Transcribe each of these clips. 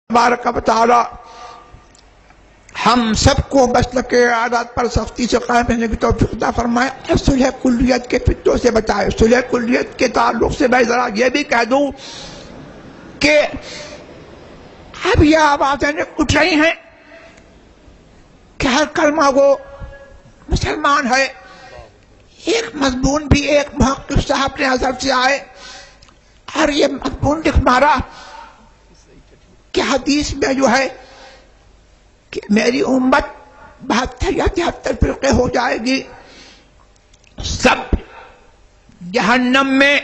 تبارک و تعالی ہم سب کو مسلک عادات پر سختی سے قائم رہنے کی توفیق عطا فرمائے اور صلح کلیت کے فتنوں سے بچائے۔ صلح کلیت کے تعلق سے میں ذرا یہ بھی کہہ دوں کہ اب یہ آوازیں اٹھ رہی ہیں کہ ہر کلمہ وہ مسلمان ہے۔ ایک مضمون بھی ایک محقق صاحب نے حضرت سے آئے اور یہ مضمون لکھ مارا کہ حدیث میں جو ہے کہ میری امت 72 یا 73 فرقے ہو جائے گی، سب جہنم میں،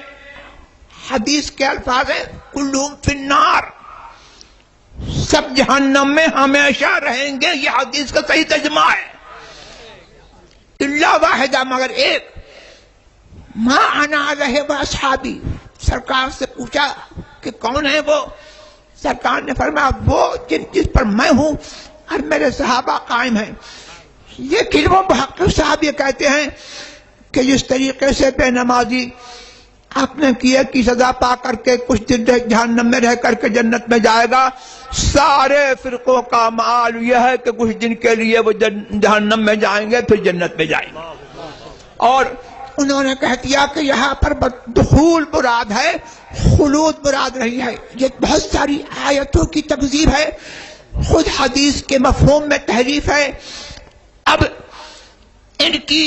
حدیث کے الفاظ ہیں کلہم فی النار، سب جہنم میں ہمیشہ رہیں گے۔ یہ حدیث کا صحیح ترجمہ ہے۔ الا واحدہ، مگر ایک، ما انا علیہ واصحابی۔ سرکار سے پوچھا کہ کون ہے وہ؟ سرکار نے فرمایا وہ جس پر میں ہوں اور میرے صحابہ قائم ہیں۔ یہ کلمہ محقق صاحب یہ کہتے ہیں کہ جس طریقے سے بے نمازی اپنے کیے کی سزا پا کر کے کچھ دن جہنم میں رہ کر کے جنت میں جائے گا، سارے فرقوں کا مآل یہ ہے کہ کچھ دن کے لیے وہ جہنم میں جائیں گے پھر جنت میں جائیں گے۔ اور انہوں نے کہہ دیا کہ یہاں پر دخول مراد ہے، خلود مراد نہیں ہے۔ یہ بہت ساری آیتوں کی تکذیب ہے، خود حدیث کے مفہوم میں تحریف ہے۔ اب ان کی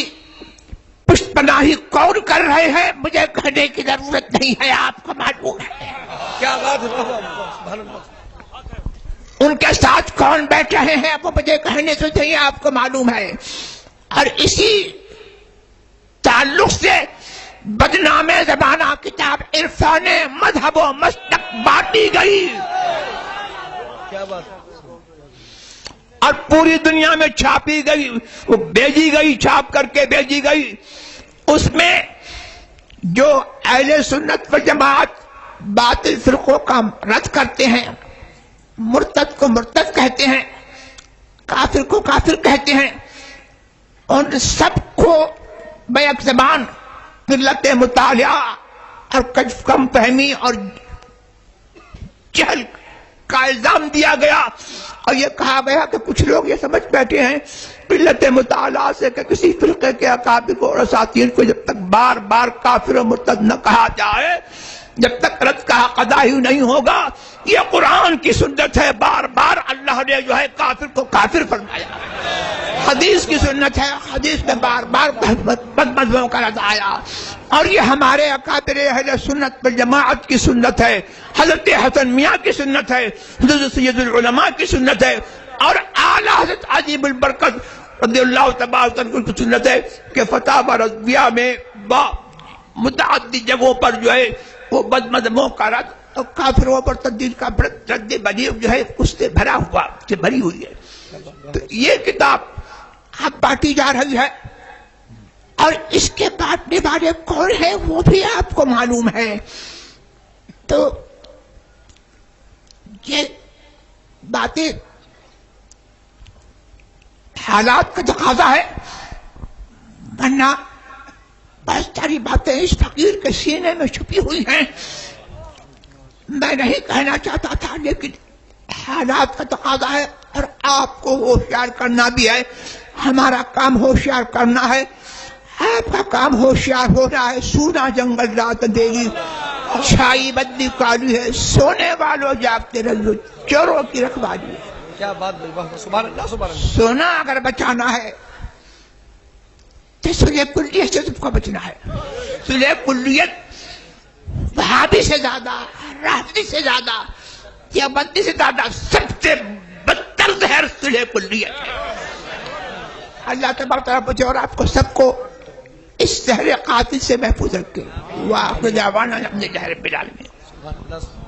پشت پناہی کون کر رہے ہیں مجھے کہنے کی ضرورت نہیں ہے، آپ کو معلوم ہے۔ کیا بات ہے، ان کے ساتھ کون بیٹھ رہے ہیں وہ مجھے کہنے سے نہیں، آپ کو معلوم ہے۔ اور اسی تعلق سے بدنام زمانہ کتاب عرفان مذہب و مسلک بانٹی گئی کیا بات ہے، اور پوری دنیا میں چھاپی گئی، وہ بھیجی گئی، چھاپ کر کے بھیجی گئی۔ اس میں جو اہل سنت و جماعت باطل فرقوں کا رد کرتے ہیں، مرتد کو مرتد کہتے ہیں، کافر کو کافر کہتے ہیں، ان سب کو بیک زبان قلت مطالعہ اور کم فہمی اور جہل کا الزام دیا گیا، اور یہ کہا گیا کہ کچھ لوگ یہ سمجھ بیٹھے ہیں قلت مطالعہ سے کہ کسی فرقے کے اکابر اور اساطیر کو جب تک بار بار کافر و مرتد نہ کہا جائے، جب تک رد کا حق ادا ہی نہیں ہوگا۔ یہ قرآن کی سنت ہے، بار بار اللہ نے جو ہے کافر کو کافر فرمایا۔ حدیث کی سنت ہے، حدیث میں بار بار بدمذہبوں کا رد آیا، اور یہ ہمارے اکابر اہل سنت والجماعت کی سنت ہے، حضرت حسن میاں کی سنت ہے، حضرت سید العلماء کی سنت ہے، اور اعلیٰ حضرت عظیم البرکت رضی اللہ تبارک عنہ کی سنت ہے کہ فتاوی رضویہ میں متعدد جگہوں پر جو ہے وہ بدمذہبوں کا رد اور کافروں پر تبدیل کا رد بدیع جو ہے اس سے بھرا ہوا، سے بھری ہوئی ہے۔ تو یہ کتاب اب بانٹی جا رہی ہے، اور اس کے بانٹنے والے کون ہیں وہ بھی آپ کو معلوم ہے۔ تو یہ باتیں حالات کا تقاضا ہے، ورنہ بہت ساری باتیں اس فقیر کے سینے میں چھپی ہوئی ہیں، میں نہیں کہنا چاہتا تھا، لیکن حالات کا تقاضا ہے، اور آپ کو ہوشیار کرنا بھی ہے۔ ہمارا کام ہوشیار کرنا ہے، آپ کا کام ہوشیار ہو رہا ہے۔ سونا جنگل رات اندھیری، چھائی بدلی کالی ہے، سونے والوں جاگتے رہو، چوروں کی رکھوالی ہے۔ کیا بات، سبحان اللہ سبحان اللہ۔ سونا اگر بچانا ہے تو صلح کلیت سے سب کو بچنا ہے۔ صلح کلیت وہابی سے زیادہ، رافضی سے زیادہ، دیوبندی سے زیادہ سب سے بدتر زہر صلح کلیت ہے۔ اللہ تبارک تعالیٰ مجھے اور آپ کو سب کو اس زہر قاتل سے محفوظ رکھے۔ وآخر دعوانا الحمدللہ رب العالمین۔